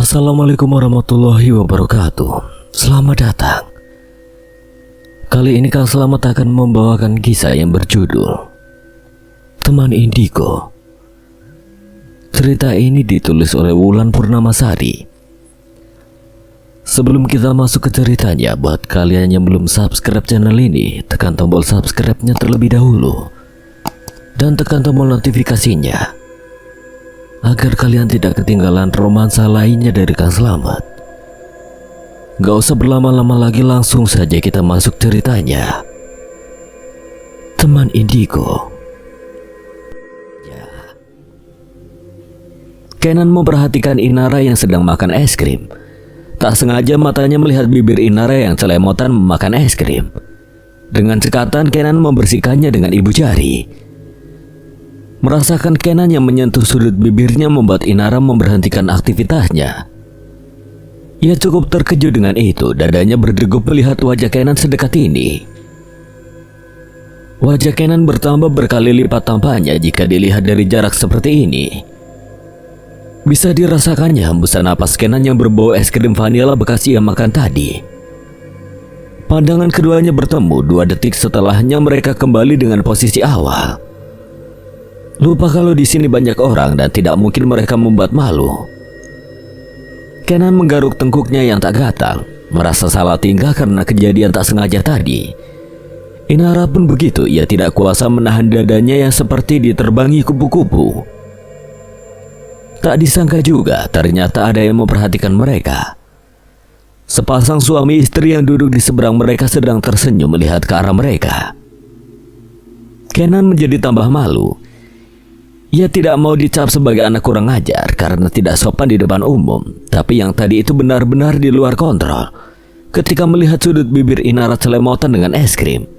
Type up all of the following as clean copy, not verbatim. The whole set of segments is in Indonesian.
Assalamualaikum warahmatullahi wabarakatuh. Selamat datang. Kali ini Kang Selamat akan membawakan kisah yang berjudul Teman Indigo. Cerita ini ditulis oleh Wulan Purnamasari. Sebelum kita masuk ke ceritanya, buat kalian yang belum subscribe channel ini, tekan tombol subscribe-nya terlebih dahulu dan tekan tombol notifikasinya agar kalian tidak ketinggalan romansa lainnya dari Kang Selamat. Gak usah berlama-lama lagi, langsung saja kita masuk ceritanya. Teman Indigo. Kenan memperhatikan Inara yang sedang makan es krim. Tak sengaja matanya melihat bibir Inara yang celemotan memakan es krim. Dengan cekatan Kenan membersihkannya dengan ibu jari. Merasakan Kenan yang menyentuh sudut bibirnya membuat Inara memberhentikan aktivitasnya. Ia cukup terkejut dengan itu, dadanya berdegup melihat wajah Kenan sedekat ini. Wajah Kenan bertambah berkali lipat tampaknya jika dilihat dari jarak seperti ini. Bisa dirasakannya hembusan napas Kenan yang berbau es krim vanila bekas ia makan tadi. Pandangan keduanya bertemu 2 detik setelahnya mereka kembali dengan posisi awal. Lupa kalau di sini banyak orang dan tidak mungkin mereka membuat malu. Kenan menggaruk tengkuknya yang tak gatal, merasa salah tingkah karena kejadian tak sengaja tadi. Inara pun begitu, ia tidak kuasa menahan dadanya yang seperti diterbangi kupu-kupu. Tak disangka juga, ternyata ada yang memperhatikan mereka. Sepasang suami istri yang duduk di seberang mereka sedang tersenyum melihat ke arah mereka. Kenan menjadi tambah malu. Ia tidak mau dicap sebagai anak kurang ajar karena tidak sopan di depan umum, tapi yang tadi itu benar-benar di luar kontrol. Ketika melihat sudut bibir Inara celemotan dengan es krim,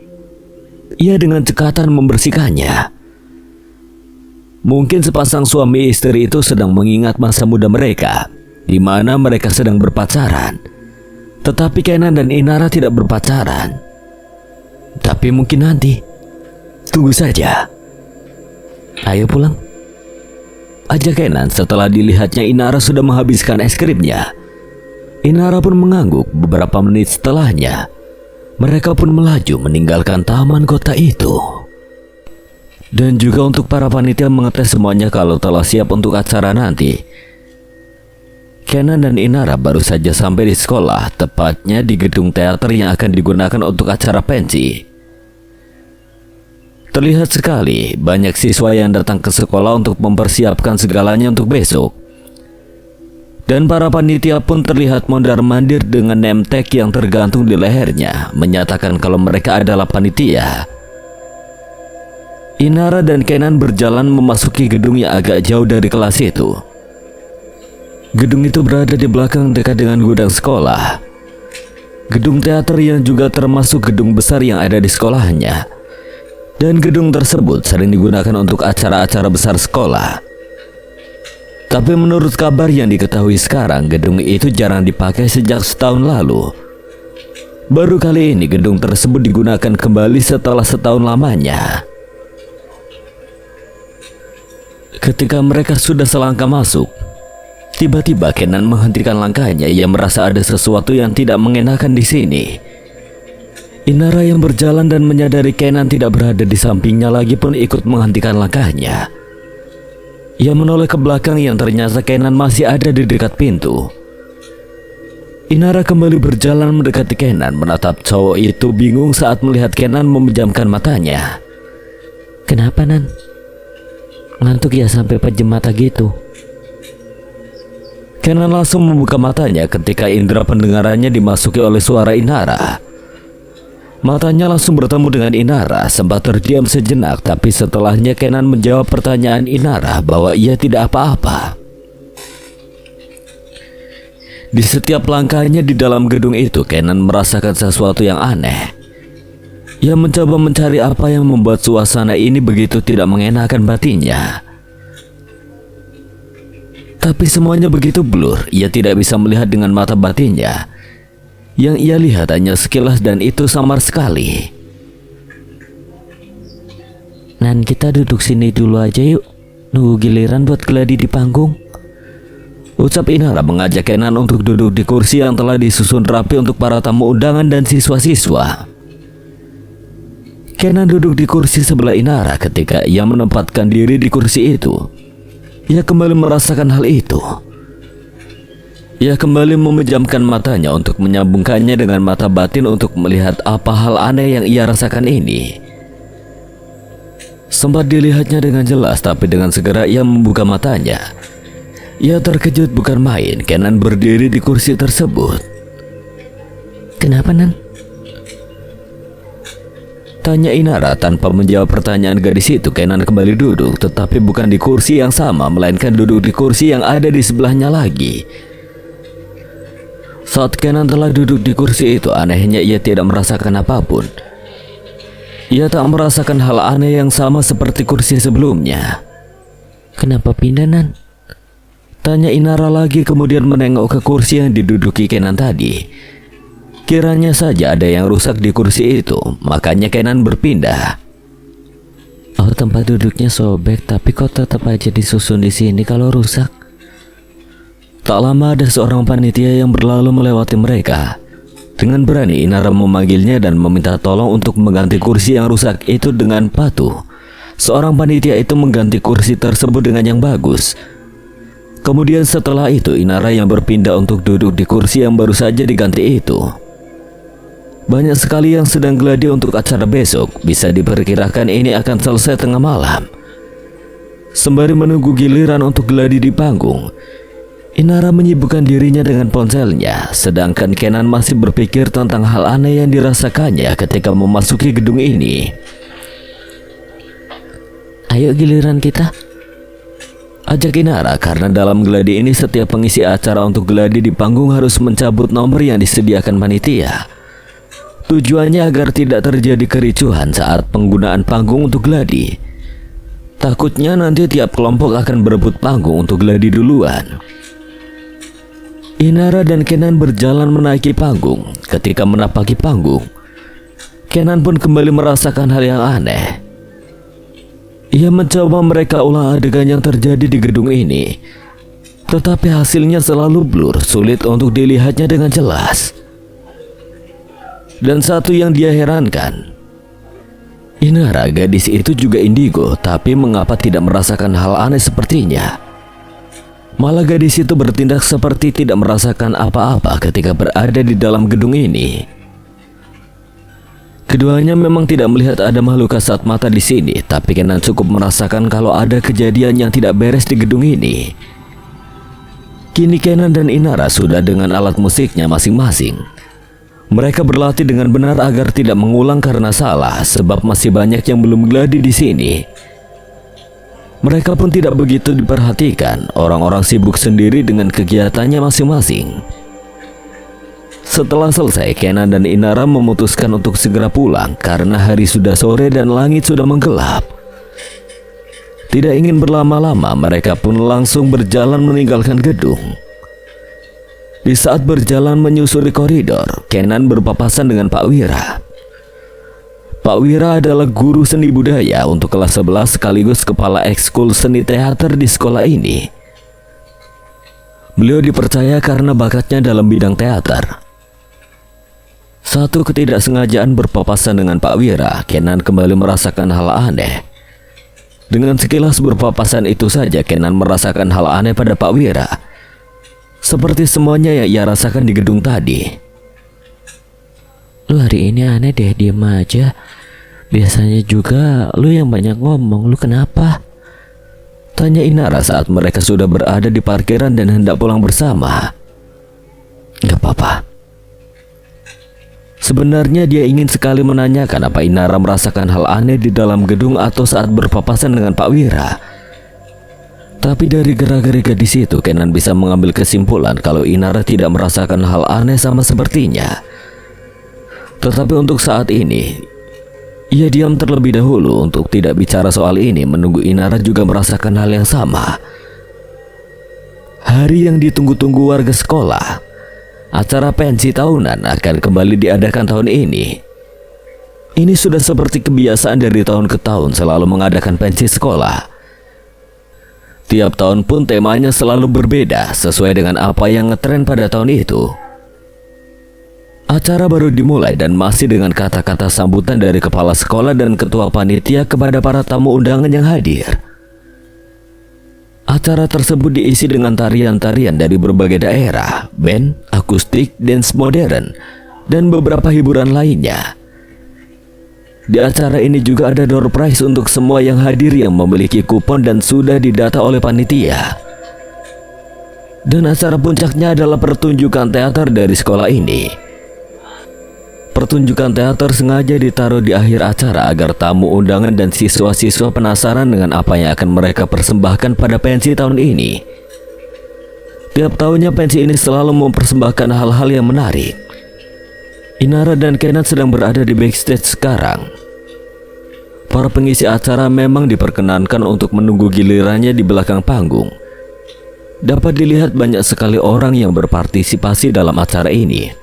ia dengan cekatan membersihkannya. Mungkin sepasang suami istri itu sedang mengingat masa muda mereka, di mana mereka sedang berpacaran. Tetapi Kenan dan Inara tidak berpacaran. Tapi mungkin nanti. Tunggu saja. Ayo pulang, ajak Kenan setelah dilihatnya Inara sudah menghabiskan es krimnya. Inara pun mengangguk. Beberapa menit setelahnya, mereka pun melaju meninggalkan taman kota itu. Dan juga untuk para panitia mengetes semuanya kalau telah siap untuk acara nanti. Kenan dan Inara baru saja sampai di sekolah, tepatnya di gedung teater yang akan digunakan untuk acara pensi. Terlihat sekali banyak siswa yang datang ke sekolah untuk mempersiapkan segalanya untuk besok. Dan para panitia pun terlihat mondar-mandir dengan name tag yang tergantung di lehernya, menyatakan kalau mereka adalah panitia. Inara dan Kenan berjalan memasuki gedung yang agak jauh dari kelas itu. Gedung itu berada di belakang dekat dengan gudang sekolah. Gedung teater yang juga termasuk gedung besar yang ada di sekolahnya. Dan gedung tersebut sering digunakan untuk acara-acara besar sekolah. Tapi menurut kabar yang diketahui sekarang, gedung itu jarang dipakai sejak setahun lalu. Baru kali ini gedung tersebut digunakan kembali setelah setahun lamanya. Ketika mereka sudah selangkah masuk, tiba-tiba Kenan menghentikan langkahnya. Ia merasa ada sesuatu yang tidak mengenakan di sini. Inara yang berjalan dan menyadari Kenan tidak berada di sampingnya lagi pun ikut menghentikan langkahnya. Ia menoleh ke belakang yang ternyata Kenan masih ada di dekat pintu. Inara kembali berjalan mendekati Kenan, menatap cowok itu bingung saat melihat Kenan memejamkan matanya. Kenapa, Nan? Ngantuk ya sampai pejam mata gitu? Kenan langsung membuka matanya ketika indera pendengarannya dimasuki oleh suara Inara. Matanya langsung bertemu dengan Inara, sempat terdiam sejenak, tapi setelahnya Kenan menjawab pertanyaan Inara bahwa ia tidak apa-apa. Di setiap langkahnya di dalam gedung itu, Kenan merasakan sesuatu yang aneh. Ia mencoba mencari apa yang membuat suasana ini begitu tidak mengenakan batinnya. Tapi semuanya begitu blur, ia tidak bisa melihat dengan mata batinnya. Yang ia lihat hanya sekilas dan itu samar sekali. Nan, kita duduk sini dulu aja yuk. Nunggu giliran buat gladi di panggung. Ucap Inara mengajak Kenan untuk duduk di kursi yang telah disusun rapi untuk para tamu undangan dan siswa-siswa. Kenan duduk di kursi sebelah Inara. Ketika ia menempatkan diri di kursi itu, ia kembali merasakan hal itu. Ia kembali memejamkan matanya untuk menyambungkannya dengan mata batin untuk melihat apa hal aneh yang ia rasakan ini. Sempat dilihatnya dengan jelas, tapi dengan segera ia membuka matanya. Ia terkejut bukan main. Kenan berdiri di kursi tersebut. Kenapa, Nan? Tanya Inara tanpa menjawab pertanyaan gadis itu. Kenan kembali duduk, tetapi bukan di kursi yang sama, melainkan duduk di kursi yang ada di sebelahnya lagi. Saat Kenan telah duduk di kursi itu, anehnya ia tidak merasakan apapun. Ia tak merasakan hal aneh yang sama seperti kursi sebelumnya. Kenapa pindah, Nan? Tanya Inara lagi, kemudian menengok ke kursi yang diduduki Kenan tadi. Kiranya saja ada yang rusak di kursi itu, makanya Kenan berpindah. Oh, tempat duduknya sobek, tapi kok tetap aja disusun di sini kalau rusak? Tak lama ada seorang panitia yang berlalu melewati mereka. Dengan berani Inara memanggilnya dan meminta tolong untuk mengganti kursi yang rusak itu dengan patuh. Seorang panitia itu mengganti kursi tersebut dengan yang bagus. Kemudian setelah itu Inara yang berpindah untuk duduk di kursi yang baru saja diganti itu. Banyak sekali yang sedang gladi untuk acara besok. Bisa diperkirakan ini akan selesai tengah malam. Sembari menunggu giliran untuk gladi di panggung, Inara menyibukkan dirinya dengan ponselnya, sedangkan Kenan masih berpikir tentang hal aneh yang dirasakannya ketika memasuki gedung ini. Ayo giliran kita, ajak Inara, karena dalam gladi ini setiap pengisi acara untuk gladi di panggung harus mencabut nomor yang disediakan panitia. Tujuannya agar tidak terjadi kericuhan saat penggunaan panggung untuk gladi. Takutnya nanti tiap kelompok akan berebut panggung untuk gladi duluan. Inara dan Kenan berjalan menaiki panggung. Ketika menapaki panggung, Kenan pun kembali merasakan hal yang aneh. Ia mencoba mereka ulang adegan yang terjadi di gedung ini, tetapi hasilnya selalu blur, sulit untuk dilihatnya dengan jelas. Dan satu yang dia herankan, Inara, gadis itu juga indigo, tapi mengapa tidak merasakan hal aneh sepertinya? Malah gadis itu bertindak seperti tidak merasakan apa-apa ketika berada di dalam gedung ini. Keduanya memang tidak melihat ada makhluk kasat mata di sini, tapi Kenan cukup merasakan kalau ada kejadian yang tidak beres di gedung ini. Kini Kenan dan Inara sudah dengan alat musiknya masing-masing. Mereka berlatih dengan benar agar tidak mengulang karena salah, sebab masih banyak yang belum gladi di sini. Mereka pun tidak begitu diperhatikan, orang-orang sibuk sendiri dengan kegiatannya masing-masing. Setelah selesai, Kenan dan Inara memutuskan untuk segera pulang karena hari sudah sore dan langit sudah menggelap. Tidak ingin berlama-lama, mereka pun langsung berjalan meninggalkan gedung. Di saat berjalan menyusuri koridor, Kenan berpapasan dengan Pak Wira. Pak Wira adalah guru seni budaya untuk kelas 11 sekaligus kepala ekskul seni teater di sekolah ini. Beliau dipercaya karena bakatnya dalam bidang teater. Satu ketidaksengajaan berpapasan dengan Pak Wira, Kenan kembali merasakan hal aneh. Dengan sekilas berpapasan itu saja, Kenan merasakan hal aneh pada Pak Wira, seperti semuanya yang ia rasakan di gedung tadi. Lu hari ini aneh deh, diem aja. Biasanya juga lu yang banyak ngomong, lu kenapa? Tanya Inara saat mereka sudah berada di parkiran dan hendak pulang bersama. Gak apa-apa. Sebenarnya dia ingin sekali menanyakan apa Inara merasakan hal aneh di dalam gedung atau saat berpapasan dengan Pak Wira. Tapi dari gerak-gerik gadis itu, Kenan bisa mengambil kesimpulan kalau Inara tidak merasakan hal aneh sama sepertinya. Tetapi untuk saat ini, ia diam terlebih dahulu untuk tidak bicara soal ini, menunggu Inara juga merasakan hal yang sama. Hari yang ditunggu-tunggu warga sekolah, acara pensi tahunan akan kembali diadakan tahun ini. Ini sudah seperti kebiasaan dari tahun ke tahun selalu mengadakan pensi sekolah. Tiap tahun pun temanya selalu berbeda sesuai dengan apa yang ngetren pada tahun itu. Acara baru dimulai dan masih dengan kata-kata sambutan dari kepala sekolah dan ketua panitia kepada para tamu undangan yang hadir. Acara tersebut diisi dengan tarian-tarian dari berbagai daerah, band, akustik, dance modern, dan beberapa hiburan lainnya. Di acara ini juga ada door prize untuk semua yang hadir yang memiliki kupon dan sudah didata oleh panitia. Dan acara puncaknya adalah pertunjukan teater dari sekolah ini. Pertunjukan teater sengaja ditaruh di akhir acara agar tamu undangan dan siswa-siswa penasaran dengan apa yang akan mereka persembahkan pada pensi tahun ini. Tiap tahunnya pensi ini selalu mempersembahkan hal-hal yang menarik. Inara dan Kenan sedang berada di backstage sekarang. Para pengisi acara memang diperkenankan untuk menunggu gilirannya di belakang panggung. Dapat dilihat banyak sekali orang yang berpartisipasi dalam acara ini.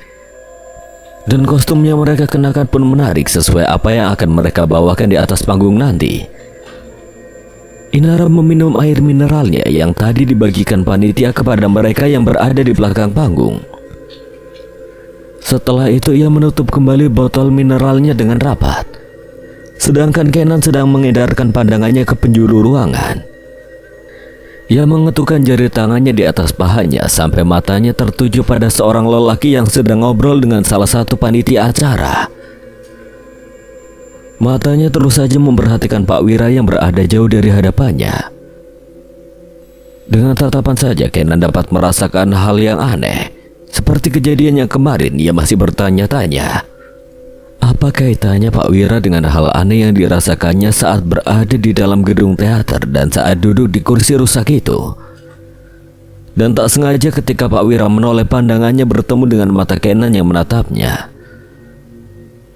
Dan kostum yang mereka kenakan pun menarik sesuai apa yang akan mereka bawakan di atas panggung nanti. Inara meminum air mineralnya yang tadi dibagikan panitia kepada mereka yang berada di belakang panggung. Setelah itu ia menutup kembali botol mineralnya dengan rapat. Sedangkan Kenan sedang mengedarkan pandangannya ke penjuru ruangan. Ia mengetukkan jari tangannya di atas pahanya sampai matanya tertuju pada seorang lelaki yang sedang ngobrol dengan salah satu panitia acara. Matanya terus saja memperhatikan Pak Wira yang berada jauh dari hadapannya. Dengan tatapan saja Kenan dapat merasakan hal yang aneh. Seperti kejadian yang kemarin, ia masih bertanya-tanya. Apa kaitannya Pak Wira dengan hal aneh yang dirasakannya saat berada di dalam gedung teater dan saat duduk di kursi rusak itu? Dan tak sengaja ketika Pak Wira menoleh pandangannya bertemu dengan mata Kenan yang menatapnya.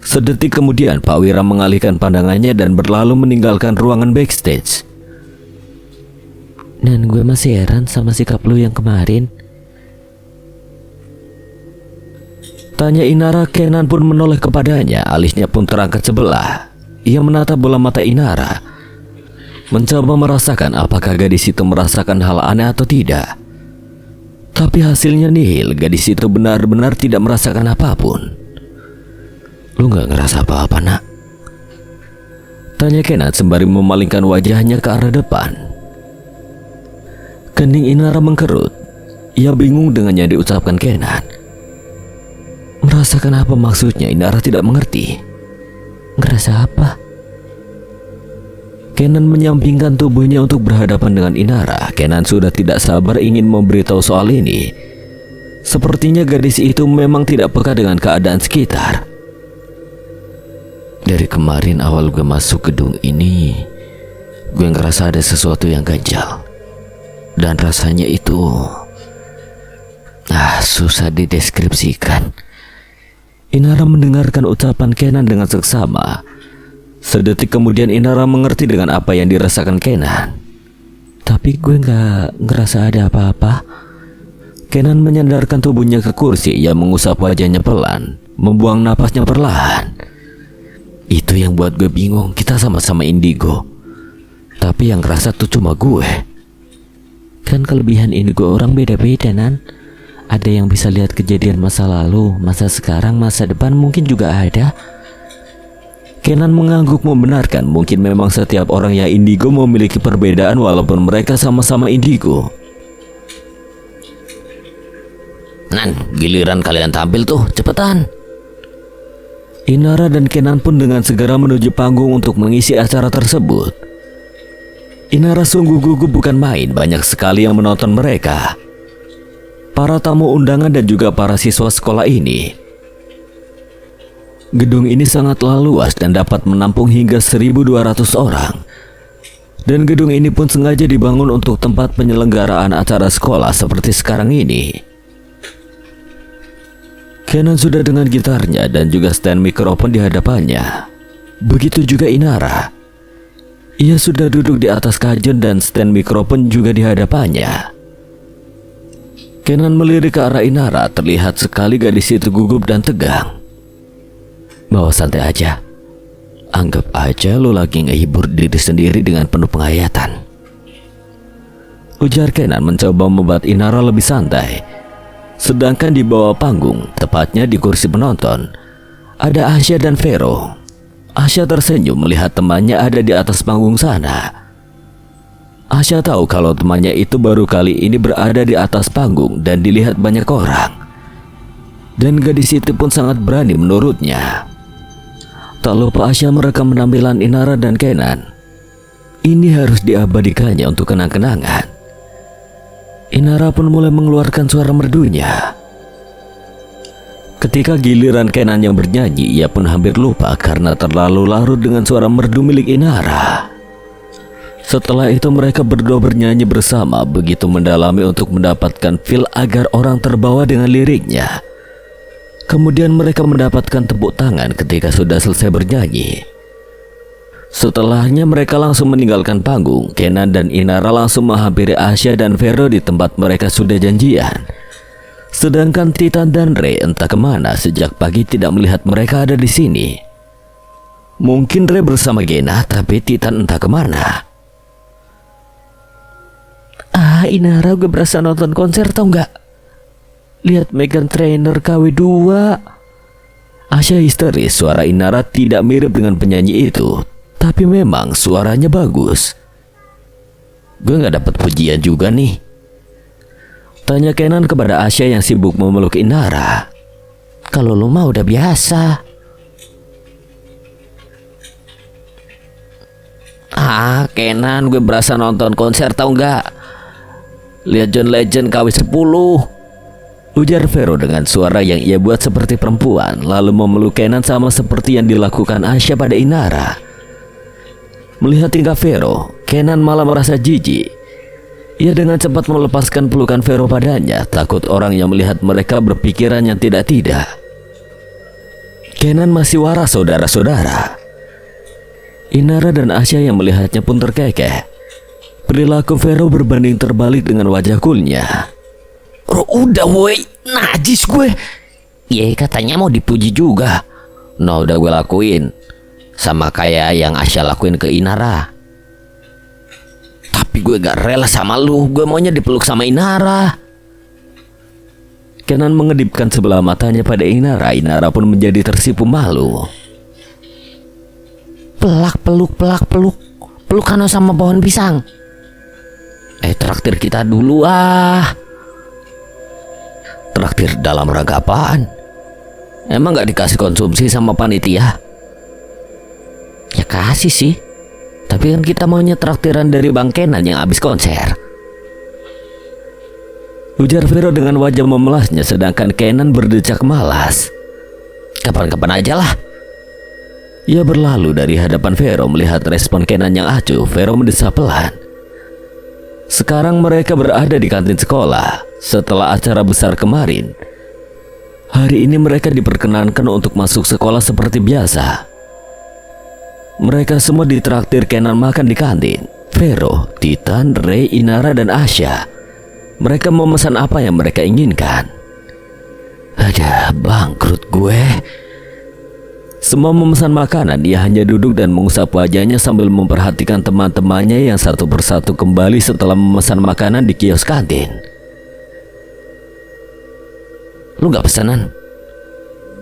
Sedetik kemudian Pak Wira mengalihkan pandangannya dan berlalu meninggalkan ruangan backstage. Dan gue masih heran sama sikap lu yang kemarin. Tanya Inara. Kenan pun menoleh kepadanya, alisnya pun terangkat sebelah. Ia menatap bola mata Inara, mencoba merasakan apakah gadis itu merasakan hal aneh atau tidak. Tapi hasilnya nihil, gadis itu benar-benar tidak merasakan apapun. Lu gak ngerasa apa-apa, nak? Tanya Kenan sembari memalingkan wajahnya ke arah depan. Kening Inara mengkerut. Ia bingung dengan yang diucapkan Kenan. Merasakan apa maksudnya? Inara tidak mengerti. Ngerasa apa? Kenan menyampingkan tubuhnya untuk berhadapan dengan Inara. Kenan sudah tidak sabar ingin memberitahu soal ini. Sepertinya gadis itu memang tidak peka dengan keadaan sekitar. Dari kemarin awal gue masuk gedung ini, gue ngerasa ada sesuatu yang ganjal. Dan rasanya itu susah dideskripsikan. Inara mendengarkan ucapan Kenan dengan seksama. Sedetik kemudian Inara mengerti dengan apa yang dirasakan Kenan. Tapi gue gak ngerasa ada apa-apa. Kenan menyandarkan tubuhnya ke kursi. Ia mengusap wajahnya pelan, membuang napasnya perlahan. Itu yang buat gue bingung. Kita sama-sama indigo, tapi yang ngerasa tuh cuma gue. Kan kelebihan indigo orang beda-beda, Nan. Ada yang bisa lihat kejadian masa lalu, masa sekarang, masa depan, mungkin juga ada. Kenan mengangguk membenarkan mungkin memang setiap orang yang indigo memiliki perbedaan walaupun mereka sama-sama indigo. Nan, giliran kalian tampil tuh, cepetan. Inara dan Kenan pun dengan segera menuju panggung untuk mengisi acara tersebut. Inara sungguh gugup bukan main, banyak sekali yang menonton mereka. Para tamu undangan dan juga para siswa sekolah ini. Gedung ini sangatlah luas dan dapat menampung hingga 1.200 orang. Dan gedung ini pun sengaja dibangun untuk tempat penyelenggaraan acara sekolah seperti sekarang ini. Kenan sudah dengan gitarnya dan juga stand mikrofon di hadapannya. Begitu juga Inara. Ia sudah duduk di atas kajen dan stand mikrofon juga di hadapannya. Kenan melirik ke arah Inara, terlihat sekali gadis itu gugup dan tegang. Bawa santai aja. Anggap aja lo lagi ngehibur diri sendiri dengan penuh penghayatan. ujar Kenan mencoba membuat Inara lebih santai. Sedangkan di bawah panggung, tepatnya di kursi penonton, ada Asya dan Vero. Asya tersenyum melihat temannya ada di atas panggung sana. Asya tahu kalau temannya itu baru kali ini berada di atas panggung dan dilihat banyak orang. Dan gadis itu pun sangat berani menurutnya. Tak lupa Asya merekam penampilan Inara dan Kenan. Ini harus diabadikannya untuk kenang-kenangan. Inara pun mulai mengeluarkan suara merdunya. Ketika giliran Kenan yang bernyanyi, ia pun hampir lupa karena terlalu larut dengan suara merdu milik Inara. Setelah itu mereka berdua bernyanyi bersama begitu mendalami untuk mendapatkan feel agar orang terbawa dengan liriknya. Kemudian mereka mendapatkan tepuk tangan ketika sudah selesai bernyanyi. Setelahnya mereka langsung meninggalkan panggung. Kenan dan Inara langsung menghampiri Asya dan Vero di tempat mereka sudah janjian. Sedangkan Titan dan Ray entah kemana sejak pagi tidak melihat mereka ada di sini. Mungkin Ray bersama Gena, tapi Titan entah kemana. Inara, gue berasa nonton konser tau nggak? Lihat Meghan Trainor KW2. Asya histeris, suara Inara tidak mirip dengan penyanyi itu. Tapi memang suaranya bagus. Gue gak dapat pujian juga nih, tanya Kenan kepada Asya yang sibuk memeluk Inara. Kalau lu mah udah biasa. Kenan, gue berasa nonton konser tau gak? Lihat John Legend KW10, ujar Vero dengan suara yang ia buat seperti perempuan, lalu memeluk Kenan sama seperti yang dilakukan Asya pada Inara. Melihat tingkah Vero, Kenan malah merasa jijik. Ia dengan cepat melepaskan pelukan Vero padanya, takut orang yang melihat mereka berpikiran yang tidak-tidak. Kenan masih waras saudara-saudara. Inara dan Asya yang melihatnya pun terkekeh. Perilaku Vero berbanding terbalik dengan wajah coolnya. Udah woi, najis gue. Ya katanya mau dipuji juga. Nah udah gue lakuin. Sama kayak yang Asya lakuin ke Inara. Tapi gue gak rela sama lu. Gue maunya dipeluk sama Inara. Kenan mengedipkan sebelah matanya pada Inara. Inara pun menjadi tersipu malu. Peluk. Pelukan sama pohon pisang. Traktir kita dulu Traktir dalam rangka apaan? Emang gak dikasih konsumsi sama panitia? Ya kasih sih. Tapi kan kita maunya traktiran dari Bang Kenan yang habis konser, ujar Vero dengan wajah memelasnya, sedangkan Kenan berdecak malas. Kapan-kapan aja lah. Ia berlalu dari hadapan Vero. Melihat respon Kenan yang acuh, Vero mendesah pelan. Sekarang mereka berada di kantin sekolah. Setelah acara besar kemarin, hari ini mereka diperkenankan untuk masuk sekolah seperti biasa. Mereka semua ditraktir Kenan makan di kantin. Vero, Titan, Ray, Inara, dan Asya. Mereka mau memesan apa yang mereka inginkan. Ada bangkrut gue. Semua memesan makanan. Dia hanya duduk dan mengusap wajahnya sambil memperhatikan teman-temannya yang satu persatu kembali setelah memesan makanan di kios kantin. Lu gak pesanan?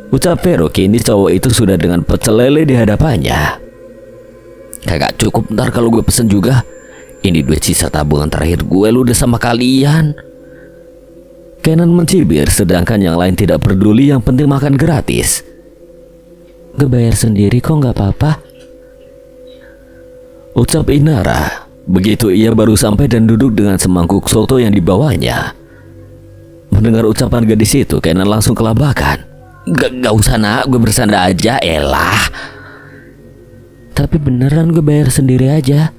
Ucap Vero. Kini cowok itu sudah dengan pecel lele di hadapannya. Kagak cukup, ntar kalau gue pesen juga. Ini duit sisa tabungan terakhir gue, lu udah sama kalian. Kenan mencibir, sedangkan yang lain tidak peduli, yang penting makan gratis. Gue bayar sendiri kok, gak apa-apa, ucap Inara. Begitu ia baru sampai dan duduk dengan semangkuk soto yang dibawanya. Mendengar ucapan gadis itu, Kenan langsung kelabakan. Gak usah nak, gue bersanda aja, elah. Tapi beneran gue bayar sendiri aja.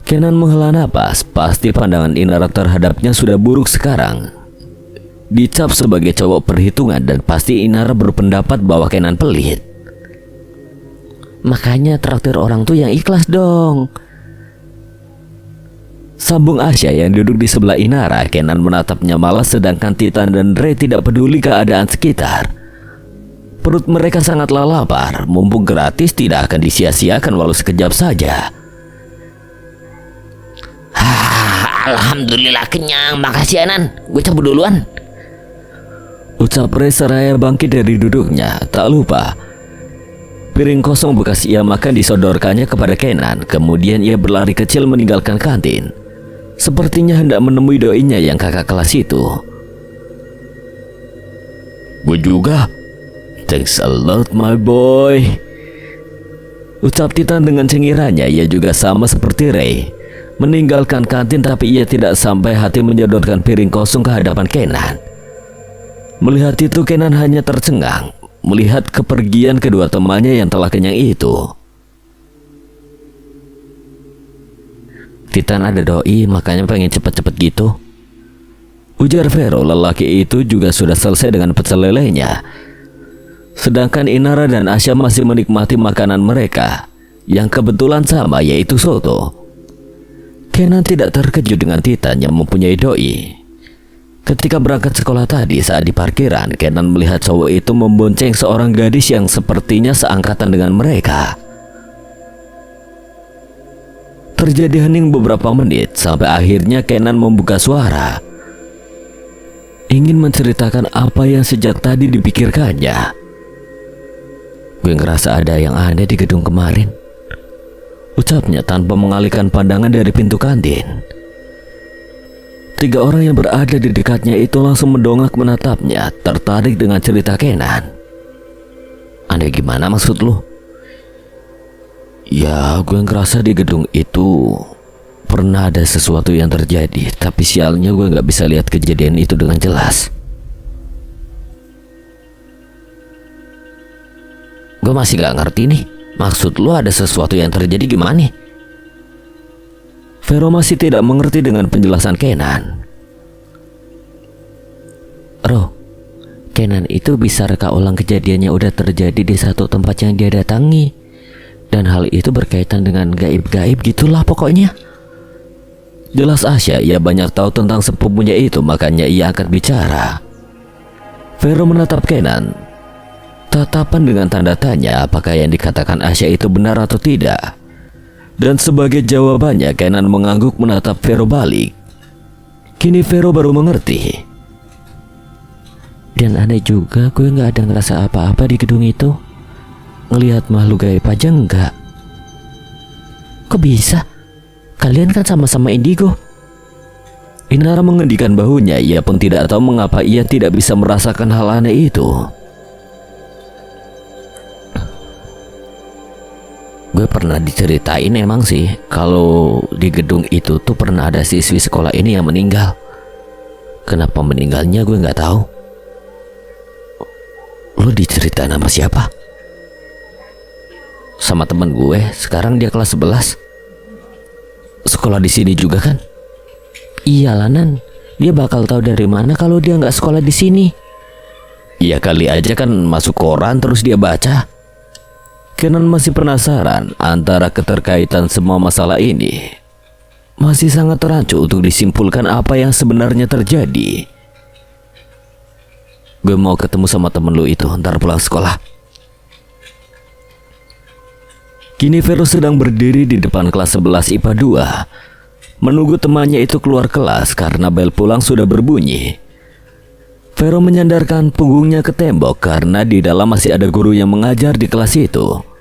Kenan menghela napas. Pasti pandangan Inara terhadapnya sudah buruk sekarang. Dicap sebagai cowok perhitungan dan pasti Inara berpendapat bahwa Kenan pelit. Makanya traktir orang tuh yang ikhlas dong, sambung Asya yang duduk di sebelah Inara. Kenan menatapnya malas, sedangkan Titan dan Ray tidak peduli keadaan sekitar. Perut mereka sangatlah lapar. Mumpung gratis tidak akan disia-siakan walau sekejap saja. Alhamdulillah kenyang, makasih ya Nan, gue cabut duluan. Ucap Ray seraya bangkit dari duduknya. Tak lupa piring kosong bekas ia makan disodorkannya kepada Kenan. Kemudian ia berlari kecil meninggalkan kantin. Sepertinya hendak menemui doinya yang kakak kelas itu. Gue juga. Thanks a lot my boy. Ucap Titan dengan cengirannya. Ia juga sama seperti Ray, meninggalkan kantin, tapi ia tidak sampai hati menyodorkan piring kosong ke hadapan Kenan. Melihat itu Kenan hanya tercengang melihat kepergian kedua temannya yang telah kenyang itu. Titan ada doi makanya pengen cepet-cepet gitu, ujar Vero. Lelaki itu juga sudah selesai dengan pecel lelenya. Sedangkan Inara dan Asya masih menikmati makanan mereka yang kebetulan sama, yaitu soto. Kenan tidak terkejut dengan Titan yang mempunyai doi. Ketika berangkat sekolah tadi, saat di parkiran, Kenan melihat cowok itu membonceng seorang gadis yang sepertinya seangkatan dengan mereka. Terjadi hening beberapa menit sampai akhirnya Kenan membuka suara, ingin menceritakan apa yang sejak tadi dipikirkannya. Gue ngerasa ada yang aneh di gedung kemarin, ucapnya tanpa mengalihkan pandangan dari pintu kantin. Tiga orang yang berada di dekatnya itu langsung mendongak menatapnya, tertarik dengan cerita Kenan. Aneh gimana maksud lu? Ya, gue ngerasa di gedung itu pernah ada sesuatu yang terjadi, tapi sialnya gue gak bisa lihat kejadian itu dengan jelas. Gue masih gak ngerti nih, maksud lu ada sesuatu yang terjadi gimana? Vero masih tidak mengerti dengan penjelasan Kenan. Roh, Kenan itu bisa reka ulang kejadiannya udah terjadi di satu tempat yang dia datangi, dan hal itu berkaitan dengan gaib-gaib gitulah pokoknya. Jelas Asya, ia banyak tahu tentang sepupunya itu, makanya ia akan bicara. Vero menatap Kenan, tatapan dengan tanda tanya apakah yang dikatakan Asya itu benar atau tidak. Dan sebagai jawabannya, Kenan mengangguk menatap Vero balik. Kini Vero baru mengerti. Dan aneh juga, gue gak ada ngerasa apa-apa di gedung itu. Ngelihat makhluk gaib aja enggak. Kok bisa? Kalian kan sama-sama indigo. Inara mengendikan bahunya. Ia pun tidak tahu mengapa ia tidak bisa merasakan hal aneh itu. Gue pernah diceritain emang sih, kalau di gedung itu tuh pernah ada siswi sekolah ini yang meninggal. Kenapa meninggalnya gue nggak tahu. Lo diceritain sama siapa? Sama teman gue, sekarang dia kelas 11. Sekolah di sini juga kan? Iyalah Nan, dia bakal tahu dari mana kalau dia nggak sekolah di sini. Iya kali aja kan masuk koran terus dia baca. Kenan masih penasaran antara keterkaitan semua masalah ini. Masih sangat rancu untuk disimpulkan apa yang sebenarnya terjadi. Gue mau ketemu sama temen lu itu ntar pulang sekolah. Kini Vero sedang berdiri di depan kelas 11 IPA 2, menunggu temannya itu keluar kelas karena bel pulang sudah berbunyi. Vero menyandarkan punggungnya ke tembok karena di dalam masih ada guru yang mengajar di kelas itu.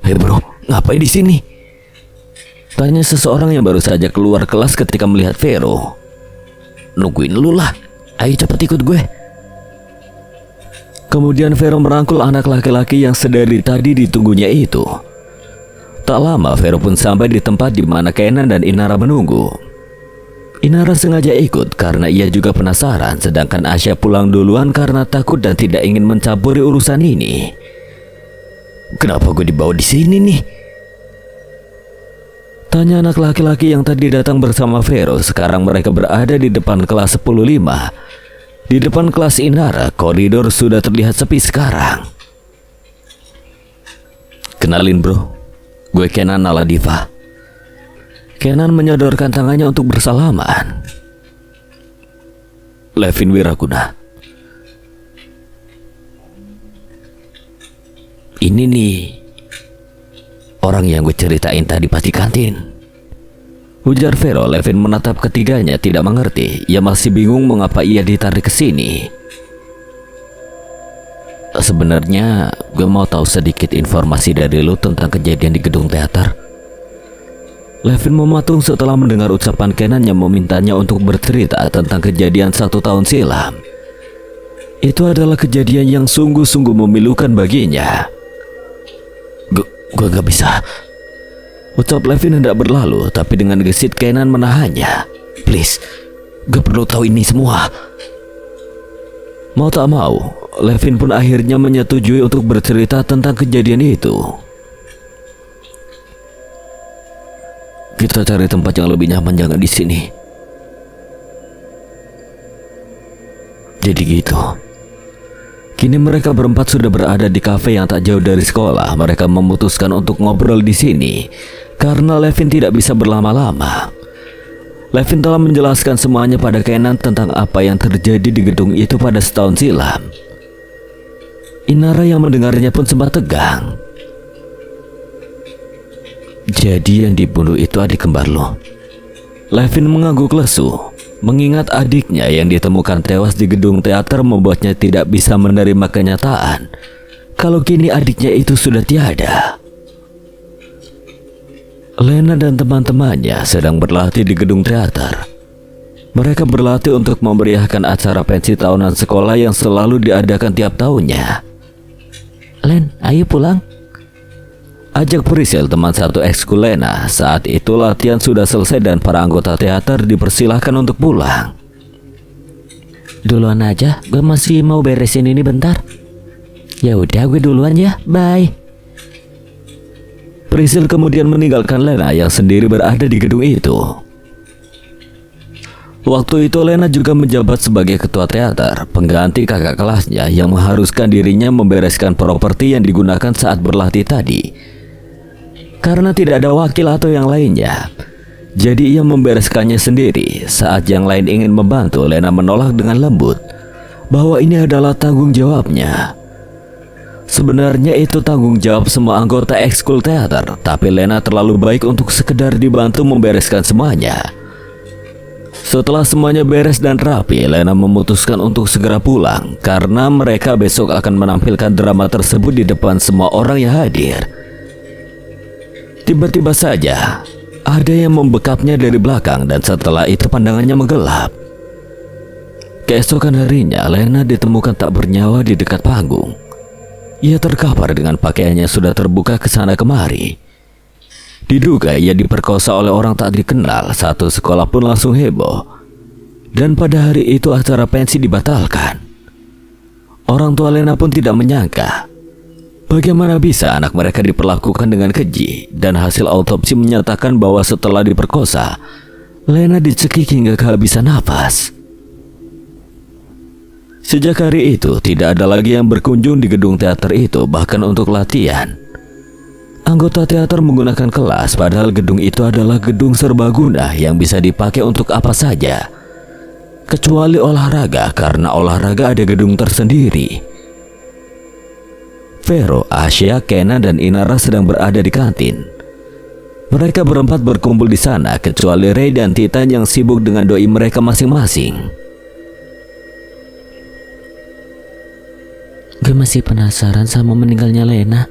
Hei bro, ngapain di sini? Tanya seseorang yang baru saja keluar kelas ketika melihat Vero. Nungguin lu lah, ayo cepet ikut gue. Kemudian Vero merangkul anak laki-laki yang sedari tadi ditunggunya itu. Tak lama Vero pun sampai di tempat di mana Kenan dan Inara menunggu. Inara sengaja ikut karena ia juga penasaran, sedangkan Asya pulang duluan karena takut dan tidak ingin mencampuri urusan ini. Kenapa gue dibawa di sini nih? Tanya anak laki-laki yang tadi datang bersama Vero. Sekarang mereka berada di depan kelas 10-5. Di depan kelas Inara, koridor sudah terlihat sepi sekarang. Kenalin bro, gue Kenan Aladiva. Kenan menyodorkan tangannya untuk bersalaman. Levin Wiraguna. Ini nih orang yang gue ceritain tadi pas di kantin. Ujar Vero. Levin menatap ketiganya tidak mengerti. Ia masih bingung mengapa ia ditarik ke sini. Sebenarnya gue mau tahu sedikit informasi dari lu tentang kejadian di gedung teater. Levin mematung setelah mendengar ucapan Kenan yang memintanya untuk bercerita tentang kejadian 1 tahun silam. Itu adalah kejadian yang sungguh-sungguh memilukan baginya. Gue gak bisa. Ucap Levin hendak berlalu, tapi dengan gesit Kenan menahannya. Please, gue perlu tahu ini semua. Mau tak mau, Levin pun akhirnya menyetujui untuk bercerita tentang kejadian itu. Kita cari tempat yang lebih nyaman, jangan di sini. Jadi gitu. Kini mereka berempat sudah berada di kafe yang tak jauh dari sekolah. Mereka memutuskan untuk ngobrol di sini karena Levin tidak bisa berlama-lama. Levin telah menjelaskan semuanya pada Kenan tentang apa yang terjadi di gedung itu pada setahun silam. Inara yang mendengarnya pun sempat tegang. Jadi yang dibunuh itu adik kembar lo? Levin mengangguk lesu. Mengingat adiknya yang ditemukan tewas di gedung teater membuatnya tidak bisa menerima kenyataan kalau kini adiknya itu sudah tiada. Lena dan teman-temannya sedang berlatih di gedung teater. Mereka berlatih untuk memeriahkan acara pensi tahunan sekolah yang selalu diadakan tiap tahunnya. Len, ayo pulang. Ajak Priscil, teman satu ekskul Lena. Saat itu latihan sudah selesai dan para anggota teater dipersilahkan untuk pulang. Duluan aja, gue masih mau beresin ini bentar. Ya udah, gue duluan ya, bye. Priscil kemudian meninggalkan Lena yang sendiri berada di gedung itu. Waktu itu Lena juga menjabat sebagai ketua teater, pengganti kakak kelasnya yang mengharuskan dirinya membereskan properti yang digunakan saat berlatih tadi. Karena tidak ada wakil atau yang lainnya, jadi ia membereskannya sendiri. Saat yang lain ingin membantu, Lena menolak dengan lembut bahwa ini adalah tanggung jawabnya. Sebenarnya itu tanggung jawab semua anggota ekskul teater, tapi Lena terlalu baik untuk sekedar dibantu membereskan semuanya. Setelah semuanya beres dan rapi, Lena memutuskan untuk segera pulang karena mereka besok akan menampilkan drama tersebut di depan semua orang yang hadir. Tiba-tiba saja ada yang membekapnya dari belakang dan setelah itu pandangannya menggelap. Keesokan harinya, Lena ditemukan tak bernyawa di dekat panggung. Ia terkapar dengan pakaiannya sudah terbuka ke sana kemari. Diduga ia diperkosa oleh orang tak dikenal. Satu sekolah pun langsung heboh. Dan pada hari itu acara pensi dibatalkan. Orang tua Lena pun tidak menyangka bagaimana bisa anak mereka diperlakukan dengan keji. Dan hasil autopsi menyatakan bahwa setelah diperkosa, Lena dicekik hingga kehabisan napas. Sejak hari itu tidak ada lagi yang berkunjung di gedung teater itu, bahkan untuk latihan. Anggota teater menggunakan kelas, padahal gedung itu adalah gedung serbaguna yang bisa dipakai untuk apa saja, kecuali olahraga, karena olahraga ada gedung tersendiri. Vero, Asya, Kenan, dan Inara sedang berada di kantin. Mereka berempat berkumpul di sana, kecuali Ray dan Titan yang sibuk dengan doi mereka masing-masing. Gue masih penasaran sama meninggalnya Lena,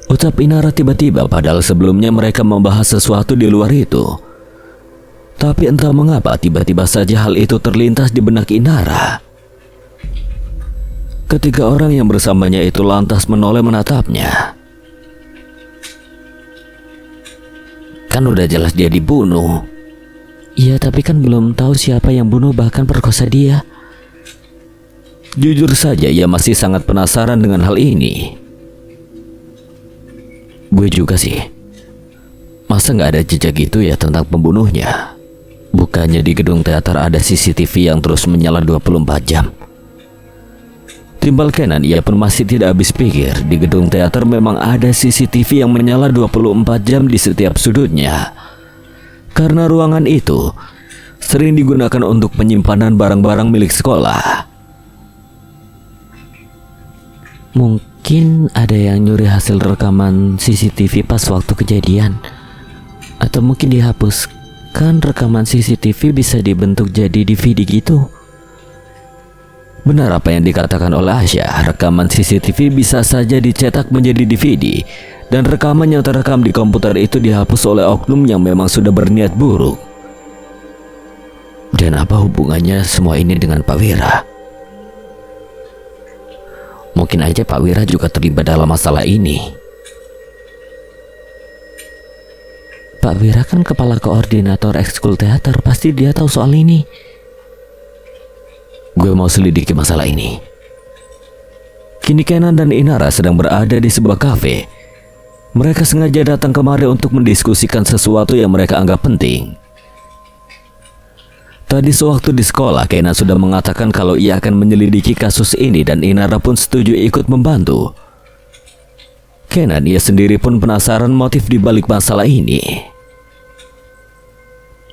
ucap Inara tiba-tiba, padahal sebelumnya mereka membahas sesuatu di luar itu. Tapi entah mengapa tiba-tiba saja hal itu terlintas di benak Inara. Ketiga orang yang bersamanya itu lantas menoleh menatapnya. Kan udah jelas dia dibunuh. Iya, tapi kan belum tahu siapa yang bunuh bahkan perkosa dia. Jujur saja ia masih sangat penasaran dengan hal ini. Gue juga sih. Masa nggak ada jejak gitu ya tentang pembunuhnya? Bukannya di gedung teater ada CCTV yang terus menyala 24 jam? Timbal Kenan, ia pun masih tidak habis pikir. Di gedung teater memang ada CCTV yang menyala 24 jam di setiap sudutnya. Karena ruangan itu sering digunakan untuk penyimpanan barang-barang milik sekolah. Mungkin ada yang nyuri hasil rekaman CCTV pas waktu kejadian. Atau mungkin dihapus Kan rekaman CCTV bisa dibentuk jadi DVD gitu. Benar apa yang dikatakan oleh Asya, rekaman CCTV bisa saja dicetak menjadi DVD, dan rekaman yang terekam di komputer itu dihapus oleh oknum yang memang sudah berniat buruk. Dan apa hubungannya semua ini dengan Pak Wira? Mungkin aja Pak Wira juga terlibat dalam masalah ini. Pak Wira kan kepala koordinator ekskul teater, pasti dia tahu soal ini. Gue mau selidiki masalah ini. Kini Kenan dan Inara sedang berada di sebuah kafe. Mereka sengaja datang kemari untuk mendiskusikan sesuatu yang mereka anggap penting. Tadi sewaktu di sekolah, Kenan sudah mengatakan kalau ia akan menyelidiki kasus ini dan Inara pun setuju ikut membantu. Kenan ia sendiri pun penasaran motif di balik masalah ini.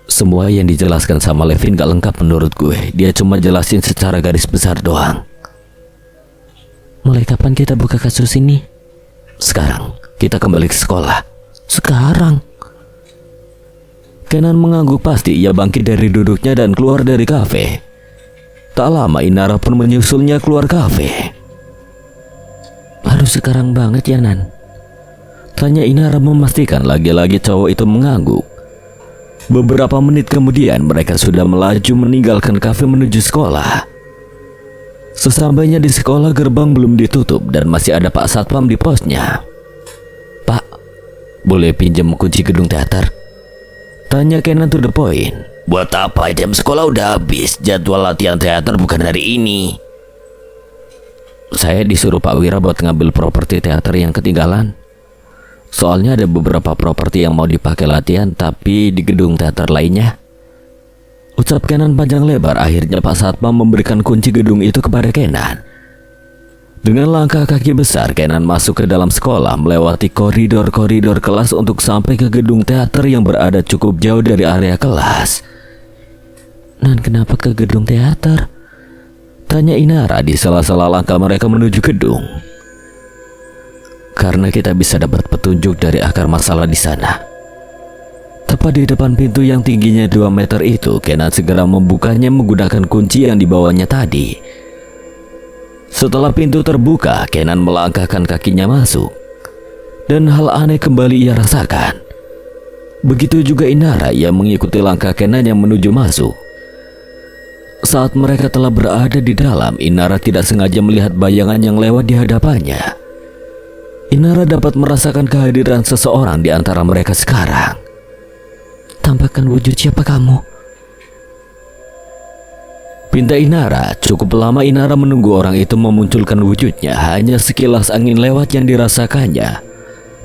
Semua yang dijelaskan sama Levin gak lengkap menurut gue. Dia cuma jelasin secara garis besar doang. Mulai kapan kita buka kasus ini? Sekarang, kita kembali ke sekolah. Sekarang? Kenan mengangguk pasti. Ia bangkit dari duduknya dan keluar dari kafe. Tak lama Inara pun menyusulnya keluar kafe. Harus sekarang banget ya, Nan? Tanya Inara memastikan lagi-lagi cowok itu mengangguk. Beberapa menit kemudian mereka sudah melaju meninggalkan kafe menuju sekolah. Sesampainya di sekolah, gerbang belum ditutup dan masih ada Pak Satpam di posnya. "Pak, boleh pinjam kunci gedung teater?" Tanya Kenan to the point. "Buat apa? Jam sekolah udah habis. Jadwal latihan teater bukan hari ini." "Saya disuruh Pak Wira buat ngambil properti teater yang ketinggalan. Soalnya ada beberapa properti yang mau dipakai latihan tapi di gedung teater lainnya." Ucap Kenan panjang lebar. Akhirnya Pak Satpam memberikan kunci gedung itu kepada Kenan. Dengan langkah kaki besar, Kenan masuk ke dalam sekolah, melewati koridor-koridor kelas untuk sampai ke gedung teater yang berada cukup jauh dari area kelas. "Nan, kenapa ke gedung teater?" Tanya Inara di sela-sela langkah mereka menuju gedung. "Karena kita bisa dapat petunjuk dari akar masalah di sana." Tepat di depan pintu yang tingginya 2 meter itu, Kenan segera membukanya menggunakan kunci yang dibawanya tadi. Setelah pintu terbuka, Kenan melangkahkan kakinya masuk. Dan hal aneh kembali ia rasakan. Begitu juga Inara yang mengikuti langkah Kenan yang menuju masuk. Saat mereka telah berada di dalam, Inara tidak sengaja melihat bayangan yang lewat di hadapannya. Inara dapat merasakan kehadiran seseorang di antara mereka sekarang. "Tampakkan wujud siapa kamu?" Pinta Inara. Cukup lama Inara menunggu orang itu memunculkan wujudnya. Hanya sekilas angin lewat yang dirasakannya,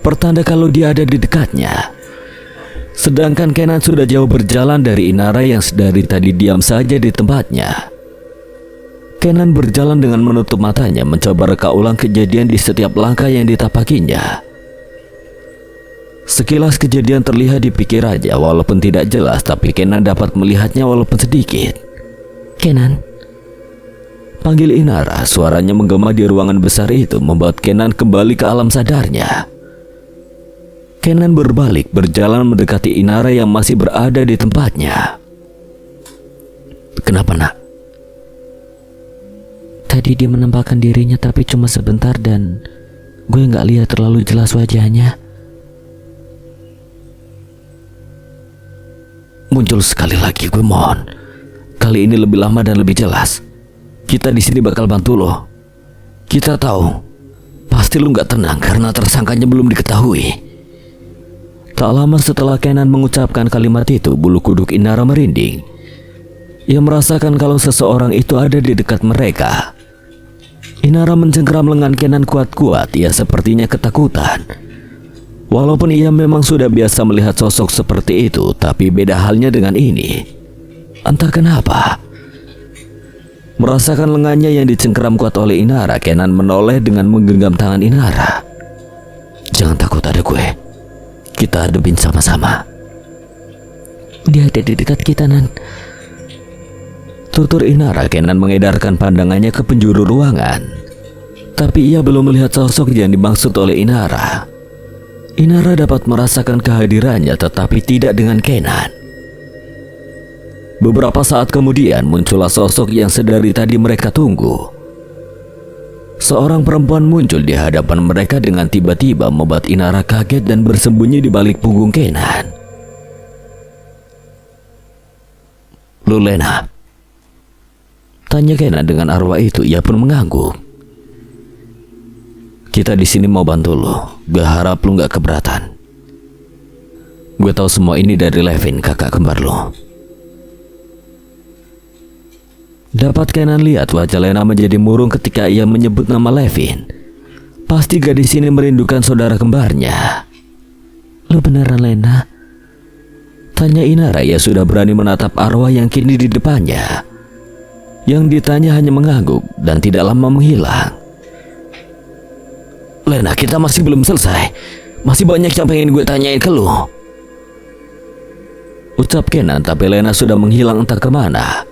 pertanda kalau dia ada di dekatnya. Sedangkan Kenan sudah jauh berjalan dari Inara yang sedari tadi diam saja di tempatnya. Kenan berjalan dengan menutup matanya, mencoba reka ulang kejadian di setiap langkah yang ditapakinya. Sekilas kejadian terlihat di pikirannya, walaupun tidak jelas, tapi Kenan dapat melihatnya walaupun sedikit. "Kenan?" Panggil Inara. Suaranya menggema di ruangan besar itu, membuat Kenan kembali ke alam sadarnya. Kenan berbalik, berjalan mendekati Inara yang masih berada di tempatnya. "Kenapa, Nak?" "Tadi dia menampakkan dirinya tapi cuma sebentar dan gue nggak lihat terlalu jelas wajahnya." "Muncul sekali lagi, gue mohon. Kali ini lebih lama dan lebih jelas. Kita di sini bakal bantu lo. Kita tahu pasti lo nggak tenang karena tersangkanya belum diketahui." Tak lama setelah Kenan mengucapkan kalimat itu, bulu kuduk Inara merinding. Ia merasakan kalau seseorang itu ada di dekat mereka. Inara mencengkeram lengan Kenan kuat-kuat. Ia sepertinya ketakutan. Walaupun ia memang sudah biasa melihat sosok seperti itu, tapi beda halnya dengan ini. Entah kenapa, merasakan lengannya yang dicengkeram kuat oleh Inara, Kenan menoleh dengan menggenggam tangan Inara. "Jangan takut, ada gue. Kita hadapin sama-sama." "Dia ada di dekat kita, Nan." Tutur Inara. Kenan mengedarkan pandangannya ke penjuru ruangan, tapi ia belum melihat sosok yang dimaksud oleh Inara. Inara dapat merasakan kehadirannya, tetapi tidak dengan Kenan. Beberapa saat kemudian muncullah sosok yang sedari tadi mereka tunggu. Seorang perempuan muncul di hadapan mereka dengan tiba-tiba membuat Inara kaget dan bersembunyi di balik punggung Kenan. "Lu Lena?" tanya Kenan dengan arwah itu. Ia pun mengangguk. "Kita di sini mau bantu lu. Gue harap lu gak keberatan. Gue tahu semua ini dari Levin, kakak kembar lu." Dapat Kenan lihat wajah Lena menjadi murung ketika ia menyebut nama Levin. Pasti gadis ini merindukan saudara kembarnya. Lu beneran Lena? Tanya Inara. Ia sudah berani menatap arwah yang kini di depannya. Yang ditanya hanya mengangguk dan tidak lama menghilang. "Lena, kita masih belum selesai. Masih banyak yang pengen gue tanyain ke lu," ucap Kenan, tapi Lena sudah menghilang entah kemana.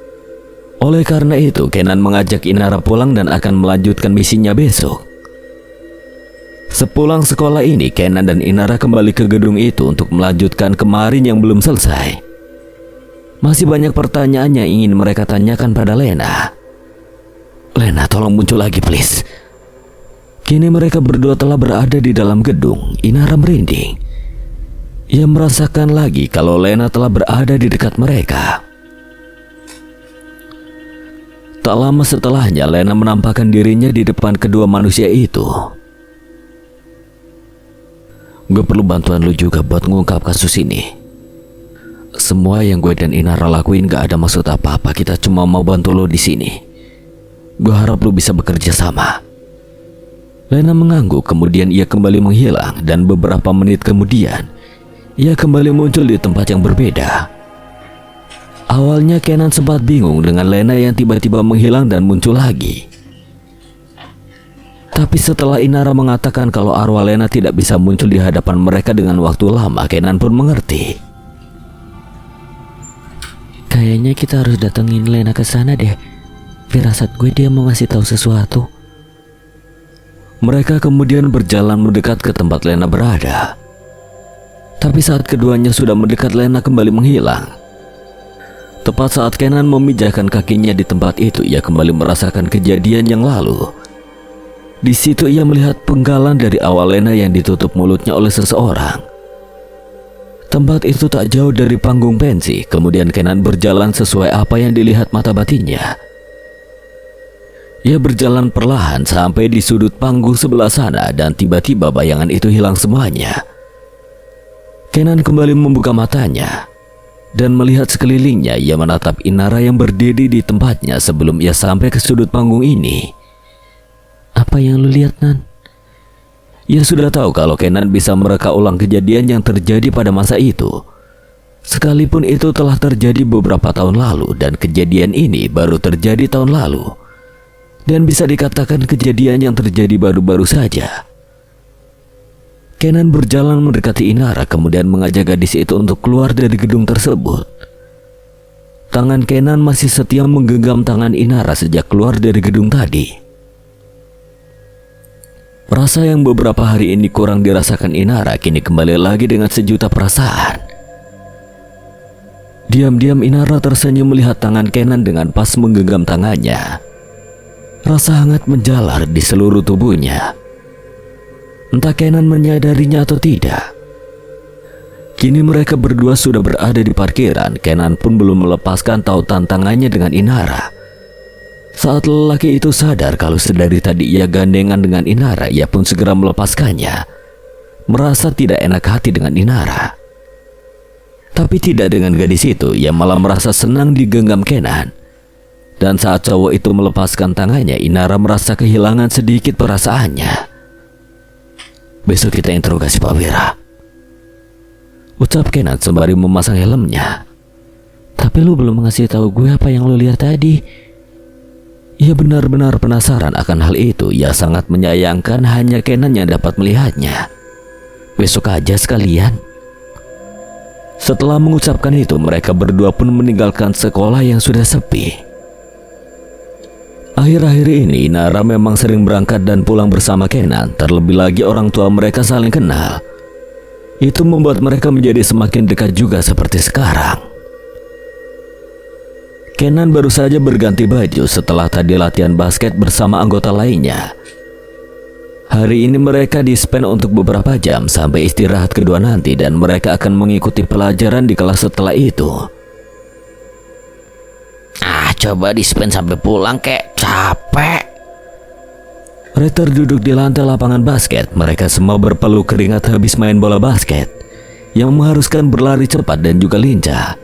Oleh karena itu, Kenan mengajak Inara pulang dan akan melanjutkan misinya besok. Sepulang sekolah ini, Kenan dan Inara kembali ke gedung itu untuk melanjutkan kemarin yang belum selesai. Masih banyak pertanyaan yang ingin mereka tanyakan pada Lena. "Lena, tolong muncul lagi please." Kini mereka berdua telah berada di dalam gedung. Inara merinding. Ia merasakan lagi kalau Lena telah berada di dekat mereka. Tak lama setelahnya, Lena menampakkan dirinya di depan kedua manusia itu. "Gue perlu bantuan lu juga buat ngungkap kasus ini. Semua yang gue dan Inara lakuin gak ada maksud apa-apa. Kita cuma mau bantu lu di sini. Gue harap lu bisa bekerja sama." Lena mengangguk, kemudian ia kembali menghilang, dan beberapa menit kemudian ia kembali muncul di tempat yang berbeda. Awalnya Kenan sempat bingung dengan Lena yang tiba-tiba menghilang dan muncul lagi. Tapi setelah Inara mengatakan kalau arwah Lena tidak bisa muncul di hadapan mereka dengan waktu lama, Kenan pun mengerti. Kayaknya kita harus datengin Lena ke sana deh. Firasat gue dia mau ngasih tahu sesuatu. Mereka kemudian berjalan mendekat ke tempat Lena berada. Tapi saat keduanya sudah mendekat, Lena kembali menghilang. Tepat saat Kenan memijahkan kakinya di tempat itu, ia kembali merasakan kejadian yang lalu. Di situ ia melihat penggalan dari awal Lena yang ditutup mulutnya oleh seseorang. Tempat itu tak jauh dari panggung pensi. Kemudian Kenan berjalan sesuai apa yang dilihat mata batinnya. Ia berjalan perlahan sampai di sudut panggung sebelah sana, dan tiba-tiba bayangan itu hilang semuanya. Kenan kembali membuka matanya dan melihat sekelilingnya. Ia menatap Inara yang berdiri di tempatnya sebelum ia sampai ke sudut panggung ini. "Apa yang lu lihat, Nan?" Ia sudah tahu kalau Kenan bisa mereka ulang kejadian yang terjadi pada masa itu. Sekalipun itu telah terjadi beberapa tahun lalu, dan kejadian ini baru terjadi tahun lalu. Dan bisa dikatakan kejadian yang terjadi baru-baru saja. Kenan berjalan mendekati Inara, kemudian mengajak gadis itu untuk keluar dari gedung tersebut. Tangan Kenan masih setia menggenggam tangan Inara sejak keluar dari gedung tadi. Rasa yang beberapa hari ini kurang dirasakan Inara kini kembali lagi dengan sejuta perasaan. Diam-diam Inara tersenyum melihat tangan Kenan dengan pas menggenggam tangannya. Rasa hangat menjalar di seluruh tubuhnya. Entah Kenan menyadarinya atau tidak. Kini mereka berdua sudah berada di parkiran. Kenan pun belum melepaskan tautan tangannya dengan Inara. Saat lelaki itu sadar kalau sedari tadi ia gandengan dengan Inara, ia pun segera melepaskannya. Merasa tidak enak hati dengan Inara. Tapi tidak dengan gadis itu, ia malah merasa senang digenggam Kenan. Dan saat cowok itu melepaskan tangannya, Inara merasa kehilangan sedikit perasaannya. "Besok kita interogasi Pak Wira," ucap Kenan sembari memasang helmnya. "Tapi lu belum ngasih tahu gue apa yang lu lihat tadi." Ia benar-benar penasaran akan hal itu. Ia sangat menyayangkan hanya Kenan yang dapat melihatnya. "Besok aja sekalian." Setelah mengucapkan itu, mereka berdua pun meninggalkan sekolah yang sudah sepi. Akhir-akhir ini Inara memang sering berangkat dan pulang bersama Kenan. Terlebih lagi orang tua mereka saling kenal. Itu membuat mereka menjadi semakin dekat juga seperti sekarang. Kenan baru saja berganti baju setelah tadi latihan basket bersama anggota lainnya. Hari ini mereka di-spend untuk beberapa jam sampai istirahat kedua nanti, dan mereka akan mengikuti pelajaran di kelas setelah itu. Coba di-spend sampai pulang kek, capek. Ritter duduk di lantai lapangan basket. Mereka semua berpeluh keringat habis main bola basket yang mengharuskan berlari cepat dan juga lincah.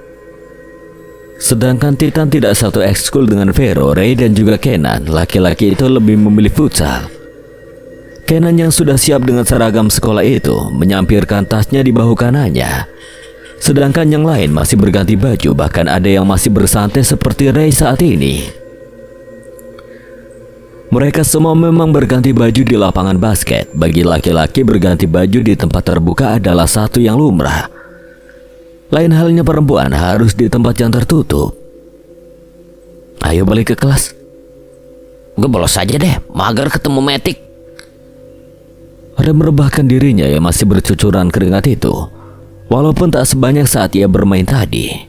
Sedangkan Titan tidak satu ekskul dengan Vero, Ray dan juga Kenan. Laki-laki itu lebih memilih futsal. Kenan yang sudah siap dengan seragam sekolah itu menyampirkan tasnya di bahu kanannya. Sedangkan yang lain masih berganti baju, bahkan ada yang masih bersantai seperti Ray saat ini. Mereka semua memang berganti baju di lapangan basket. Bagi laki-laki, berganti baju di tempat terbuka adalah satu yang lumrah. Lain halnya perempuan harus di tempat yang tertutup. Ayo balik ke kelas. Gue bolos aja deh, mager ketemu Matic. Ada merebahkan dirinya yang masih bercucuran keringat itu, walaupun tak sebanyak saat ia bermain tadi.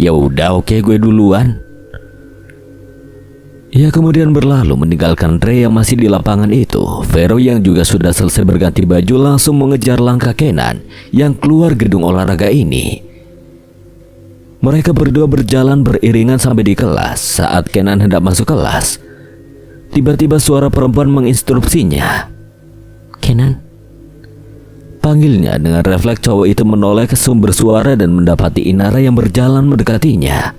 Ya udah, oke, gue duluan. Ia kemudian berlalu meninggalkan Ray yang masih di lapangan itu. Vero yang juga sudah selesai berganti baju langsung mengejar langkah Kenan yang keluar gedung olahraga ini. Mereka berdua berjalan beriringan sampai di kelas. Saat Kenan hendak masuk kelas, tiba-tiba suara perempuan menginstruksinya. Kenan, Panggilnya. Dengan refleks cowok itu menoleh ke sumber suara dan mendapati Inara yang berjalan mendekatinya.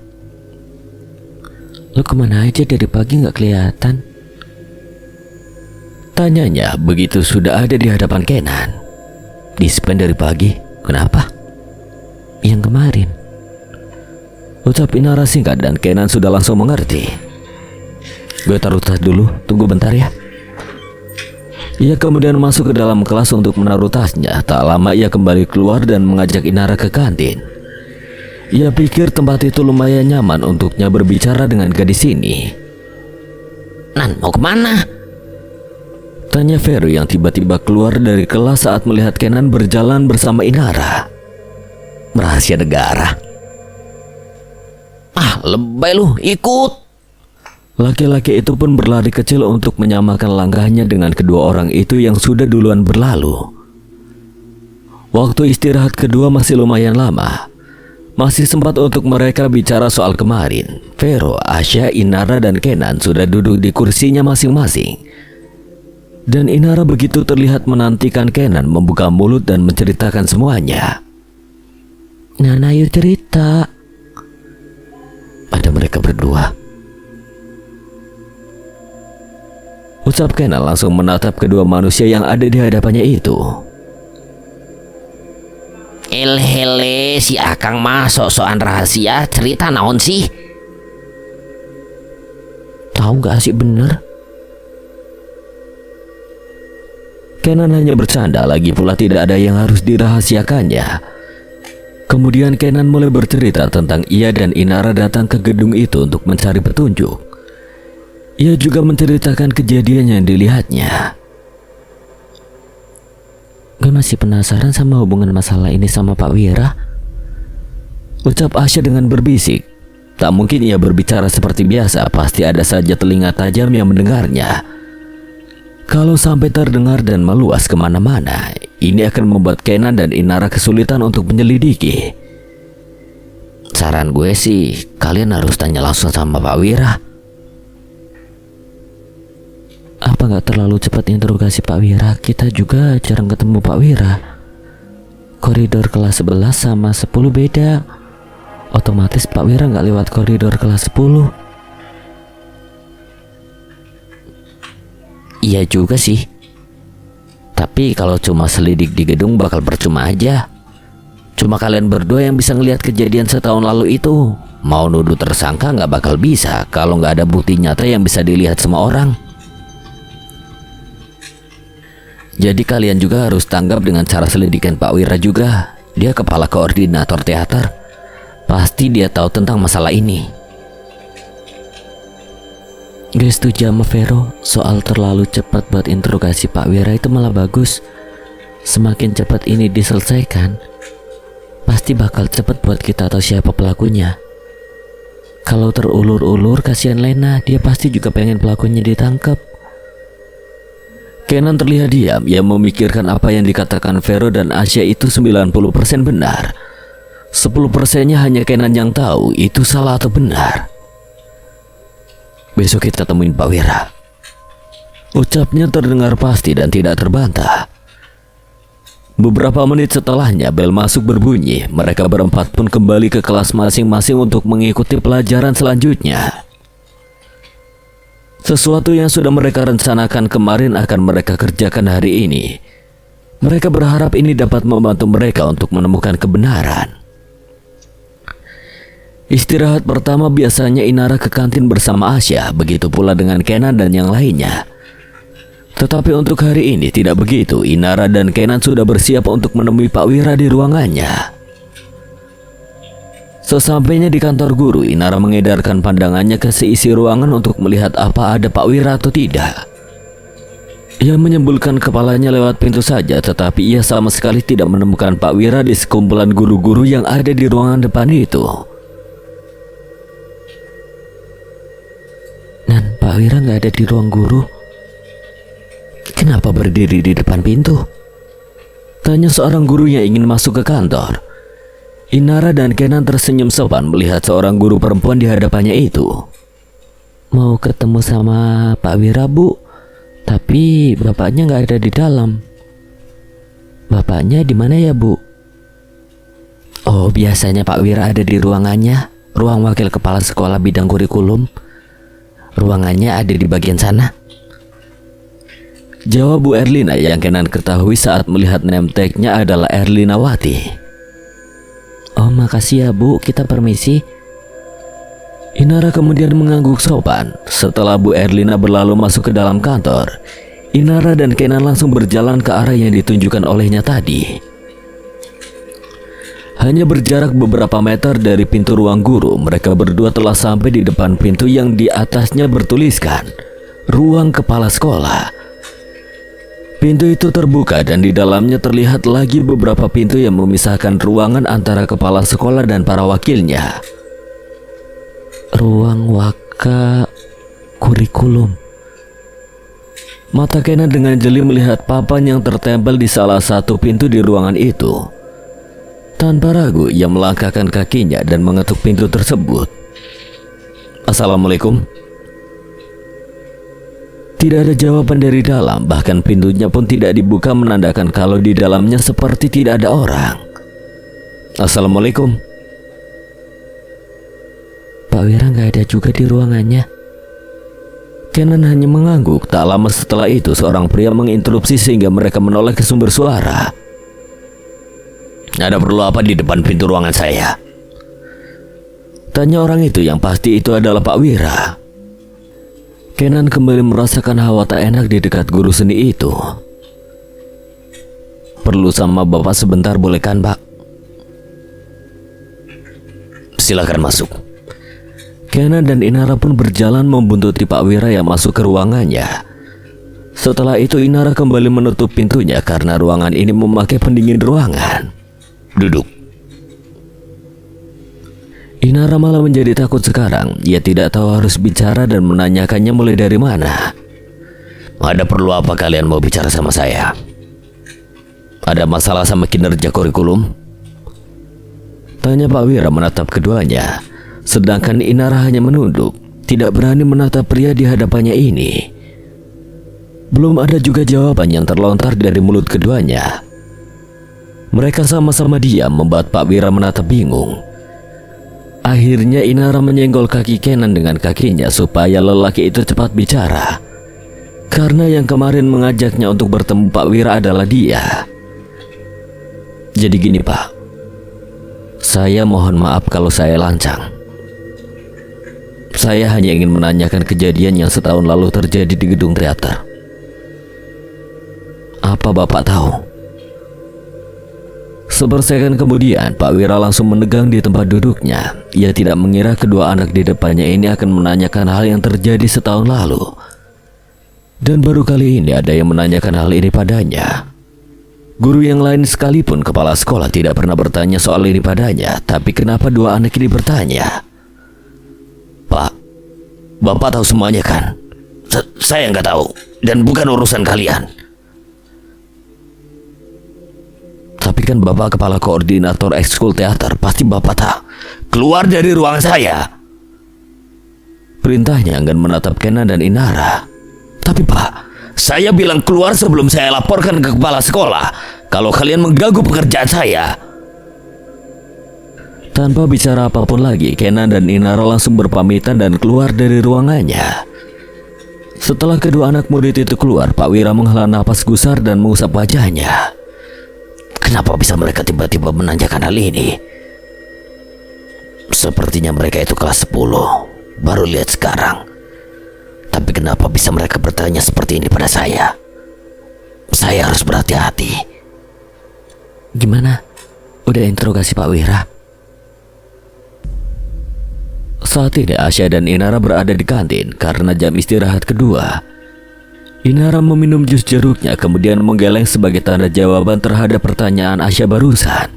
lu kemana aja dari pagi nggak kelihatan? Tanyanya begitu sudah ada di hadapan Kenan. Di-spend dari pagi, kenapa? Yang kemarin. Ucap Inara singkat dan Kenan sudah langsung mengerti. Gue taruh tas dulu, tunggu bentar ya. Ia kemudian masuk ke dalam kelas untuk menaruh tasnya. Tak lama ia kembali keluar dan mengajak Inara ke kantin. Ia pikir tempat itu lumayan nyaman untuknya berbicara dengan gadis ini. Nan, mau kemana? Tanya Vero yang tiba-tiba keluar dari kelas saat melihat Kenan berjalan bersama Inara. Rahasia negara. Lebay lu, ikut. Laki-laki itu pun berlari kecil untuk menyamakan langkahnya dengan kedua orang itu yang sudah duluan berlalu. Waktu istirahat kedua masih lumayan lama. Masih sempat untuk mereka bicara soal kemarin. Vero, Asya, Inara, dan Kenan sudah duduk di kursinya masing-masing. Dan Inara begitu terlihat menantikan Kenan membuka mulut dan menceritakan semuanya. Nah, yuk cerita. Ada mereka berdua. Ucap Kenan langsung menatap kedua manusia yang ada di hadapannya itu. Hele, si Akang mah sok-sokan rahasia, cerita naon sih? Tahu gak sih bener? Kenan hanya bercanda, lagi pula tidak ada yang harus dirahasiakannya. Kemudian Kenan mulai bercerita tentang ia dan Inara datang ke gedung itu untuk mencari petunjuk. Ia juga menceritakan kejadian yang dilihatnya. Gue masih penasaran sama hubungan masalah ini sama Pak Wira. Ucap Asya dengan berbisik. Tak mungkin ia berbicara seperti biasa, pasti ada saja telinga tajam yang mendengarnya. Kalau sampai terdengar dan meluas kemana-mana, ini akan membuat Kenan dan Inara kesulitan untuk menyelidiki. Saran gue sih, kalian harus tanya langsung sama Pak Wira. Apa gak terlalu cepat interogasi Pak Wira? Kita juga jarang ketemu Pak Wira. Koridor kelas 11 sama 10 beda. Otomatis Pak Wira gak lewat koridor kelas 10. Iya juga sih. Tapi kalau cuma selidik di gedung bakal percuma aja. Cuma kalian berdua yang bisa ngelihat kejadian setahun lalu itu. Mau nuduh tersangka nggak bakal bisa kalau nggak ada bukti nyata yang bisa dilihat semua orang. Jadi kalian juga harus tanggap dengan cara selidikan Pak Wira juga. Dia kepala koordinator teater. Pasti dia tahu tentang masalah ini. Gue setuju sama Vero. Soal terlalu cepat buat interogasi Pak Wira itu malah bagus. Semakin cepat ini diselesaikan, pasti bakal cepat buat kita tahu siapa pelakunya. Kalau terulur-ulur kasihan Lena, dia pasti juga pengen pelakunya ditangkap. Kenan terlihat diam. Ia memikirkan apa yang dikatakan Vero dan Asya itu 90% benar. 10%-nya hanya Kenan yang tahu itu salah atau benar. Besok kita temuin Pak Wira. Ucapnya terdengar pasti dan tidak terbantah. Beberapa menit setelahnya bel masuk berbunyi. Mereka berempat pun kembali ke kelas masing-masing untuk mengikuti pelajaran selanjutnya. Sesuatu yang sudah mereka rencanakan kemarin akan mereka kerjakan hari ini. Mereka berharap ini dapat membantu mereka untuk menemukan kebenaran. Istirahat pertama biasanya Inara ke kantin bersama Asya, begitu pula dengan Kenan dan yang lainnya. Tetapi untuk hari ini tidak begitu. Inara dan Kenan sudah bersiap untuk menemui Pak Wira di ruangannya. Sesampainya di kantor guru, Inara mengedarkan pandangannya ke seisi ruangan untuk melihat apa ada Pak Wira atau tidak. Ia menyembulkan kepalanya lewat pintu saja, tetapi ia sama sekali tidak menemukan Pak Wira di sekumpulan guru-guru yang ada di ruangan depan itu. Nan, Pak Wira nggak ada di ruang guru. Kenapa berdiri di depan pintu? Tanya seorang guru yang ingin masuk ke kantor. Inara dan Kenan tersenyum sopan melihat seorang guru perempuan di hadapannya itu. Mau ketemu sama Pak Wira, Bu. Tapi bapaknya nggak ada di dalam. Bapaknya di mana ya, Bu? Oh, biasanya Pak Wira ada di ruangannya, ruang wakil kepala sekolah bidang kurikulum. Ruangannya ada di bagian sana. Jawab Bu Erlina yang Kenan ketahui saat melihat name tag-nya adalah Erlinawati. Oh, makasih ya, Bu. Kita permisi. Inara kemudian mengangguk sopan. Setelah Bu Erlina berlalu masuk ke dalam kantor, Inara dan Kenan langsung berjalan ke arah yang ditunjukkan olehnya tadi. Hanya berjarak beberapa meter dari pintu ruang guru, mereka berdua telah sampai di depan pintu yang di atasnya bertuliskan Ruang Kepala Sekolah. Pintu itu terbuka dan di dalamnya terlihat lagi beberapa pintu yang memisahkan ruangan antara kepala sekolah dan para wakilnya. Ruang waka kurikulum. Mata Kenan dengan jeli melihat papan yang tertempel di salah satu pintu di ruangan itu. Tanpa ragu, ia melangkahkan kakinya dan mengetuk pintu tersebut. Assalamualaikum. Tidak ada jawaban dari dalam, bahkan pintunya pun tidak dibuka menandakan kalau di dalamnya seperti tidak ada orang. Assalamualaikum. Pak Wira nggak ada juga di ruangannya. Kenan hanya mengangguk. Tak lama setelah itu seorang pria menginterupsi sehingga mereka menoleh ke sumber suara. Ada perlu apa di depan pintu ruangan saya? Tanya orang itu yang pasti itu adalah Pak Wira. Kenan kembali merasakan hawa tak enak di dekat guru seni itu. Perlu sama bapak sebentar boleh kan, Pak? Silakan masuk. Kenan dan Inara pun berjalan membuntuti Pak Wira yang masuk ke ruangannya. Setelah itu Inara kembali menutup pintunya karena ruangan ini memakai pendingin ruangan. Duduk. Inara malah menjadi takut sekarang. Ia tidak tahu harus bicara dan menanyakannya mulai dari mana. Ada perlu apa kalian mau bicara sama saya? Ada masalah sama kinerja kurikulum? Tanya Pak Wira menatap keduanya. Sedangkan Inara hanya menunduk, tidak berani menatap pria di hadapannya ini. Belum ada juga jawaban yang terlontar dari mulut keduanya. Mereka sama-sama diam, membuat Pak Wira menatap bingung. Akhirnya Inara menyenggol kaki Kenan dengan kakinya supaya lelaki itu cepat bicara. Karena yang kemarin mengajaknya untuk bertemu Pak Wira adalah dia. Jadi gini, Pak. Saya mohon maaf kalau saya lancang. Saya hanya ingin menanyakan kejadian yang setahun lalu terjadi di gedung teater. Apa Bapak tahu? Sepersekan kemudian, Pak Wira langsung menegang di tempat duduknya. Ia tidak mengira kedua anak di depannya ini akan menanyakan hal yang terjadi setahun lalu. Dan baru kali ini ada yang menanyakan hal ini padanya. Guru yang lain sekalipun kepala sekolah tidak pernah bertanya soal ini padanya. Tapi kenapa dua anak ini bertanya? Bapak tahu semuanya kan? Saya nggak tahu, dan bukan urusan kalian. Tapi kan Bapak kepala koordinator ekskul teater, pasti Bapak tahu. Keluar dari ruangan saya. Perintahnya enggan menatap Kenan dan Inara. Tapi Pak, saya bilang keluar sebelum saya laporkan ke kepala sekolah kalau kalian mengganggu pekerjaan saya. Tanpa bicara apapun lagi, Kenan dan Inara langsung berpamitan dan keluar dari ruangannya. Setelah kedua anak murid itu keluar, Pak Wira menghela napas gusar dan mengusap wajahnya. Kenapa bisa mereka tiba-tiba menanyakan hal ini? Sepertinya mereka itu kelas 10. Baru lihat sekarang. Tapi kenapa bisa mereka bertanya seperti ini pada saya? Saya harus berhati-hati. Gimana? Udah interogasi Pak Wira? Saat ini Asya dan Inara berada di kantin karena jam istirahat kedua. Inara meminum jus jeruknya kemudian menggeleng sebagai tanda jawaban terhadap pertanyaan Asya barusan.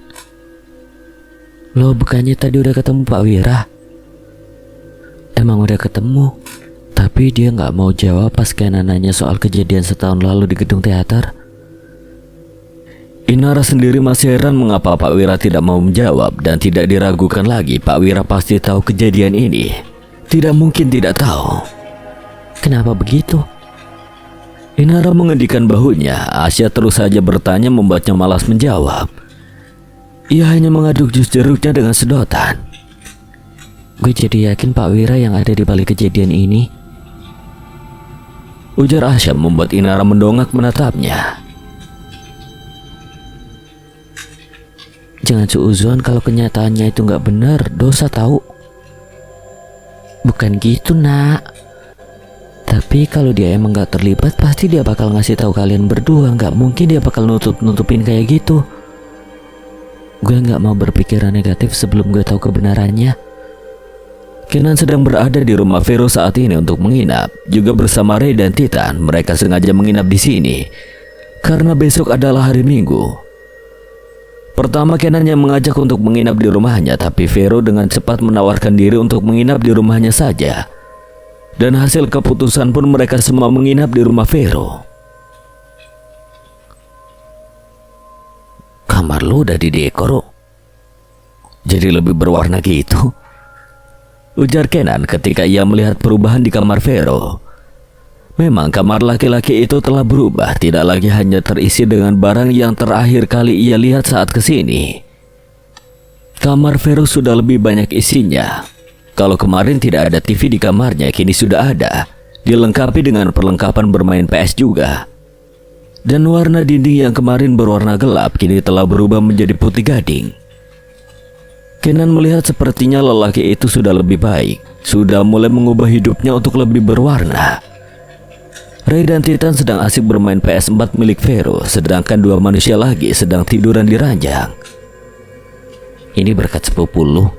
Loh, bukannya tadi udah ketemu Pak Wira? Emang udah ketemu, tapi dia nggak mau jawab pas Kenan nanya soal kejadian setahun lalu di gedung teater. Inara sendiri masih heran mengapa Pak Wira tidak mau menjawab, dan tidak diragukan lagi Pak Wira pasti tahu kejadian ini. Tidak mungkin tidak tahu. Kenapa begitu? Inara mengendikan bahunya. Asya terus saja bertanya membuatnya malas menjawab. Ia hanya mengaduk jus jeruknya dengan sedotan. Gue jadi yakin Pak Wira yang ada di balik kejadian ini, ujar Asya membuat Inara mendongak menatapnya. Jangan suuzon kalau kenyataannya itu nggak benar, dosa tahu. Bukan gitu, Nak. Tapi kalau dia emang nggak terlibat, pasti dia bakal ngasih tahu kalian berdua. Nggak mungkin dia bakal nutupin kayak gitu. Gue nggak mau berpikiran negatif sebelum gue tahu kebenarannya. Kenan sedang berada di rumah Vero saat ini untuk menginap, juga bersama Ray dan Titan. Mereka sengaja menginap di sini karena besok adalah hari Minggu. Pertama Kenan yang mengajak untuk menginap di rumahnya, tapi Vero dengan cepat menawarkan diri untuk menginap di rumahnya saja. Dan hasil keputusan pun mereka semua menginap di rumah Vero. Kamar lu udah didekor, jadi lebih berwarna gitu, ujar Kenan ketika ia melihat perubahan di kamar Vero. Memang kamar laki-laki itu telah berubah, tidak lagi hanya terisi dengan barang yang terakhir kali ia lihat saat kesini. Kamar Vero sudah lebih banyak isinya. Kalau kemarin tidak ada TV di kamarnya, kini sudah ada, dilengkapi dengan perlengkapan bermain PS juga. Dan warna dinding yang kemarin berwarna gelap kini telah berubah menjadi putih gading. Kenan melihat sepertinya lelaki itu sudah lebih baik, sudah mulai mengubah hidupnya untuk lebih berwarna. Ray dan Titan sedang asik bermain PS4 milik Vero, sedangkan dua manusia lagi sedang tiduran di ranjang. Ini berkat sepupu lu,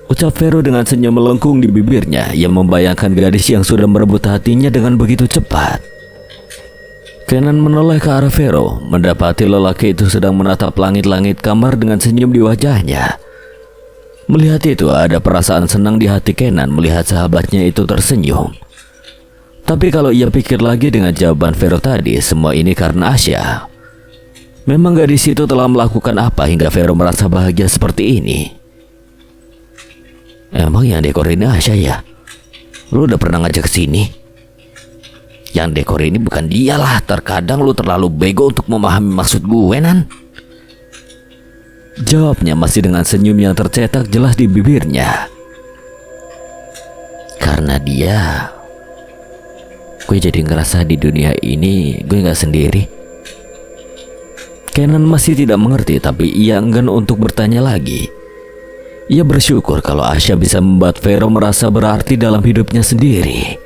ucap Vero dengan senyum melengkung di bibirnya yang membayangkan gadis yang sudah merebut hatinya dengan begitu cepat. Kenan menoleh ke arah Vero, mendapati lelaki itu sedang menatap langit-langit kamar dengan senyum di wajahnya. Melihat itu, ada perasaan senang di hati Kenan melihat sahabatnya itu tersenyum. Tapi kalau ia pikir lagi dengan jawaban Vero tadi, semua ini karena Asya. Memang gadis itu telah melakukan apa hingga Vero merasa bahagia seperti ini? emang yang dekor ini Asya ya? Lu udah pernah ngajak ke sini? Yang dekor ini bukan dia lah. Terkadang lu terlalu bego untuk memahami maksud gue, Nan. Jawabnya masih dengan senyum yang tercetak jelas di bibirnya. Karena dia, gue jadi ngerasa di dunia ini gue gak sendiri. Kenan masih tidak mengerti, tapi ia enggan untuk bertanya lagi. Ia bersyukur kalau Asya bisa membuat Vero merasa berarti dalam hidupnya sendiri.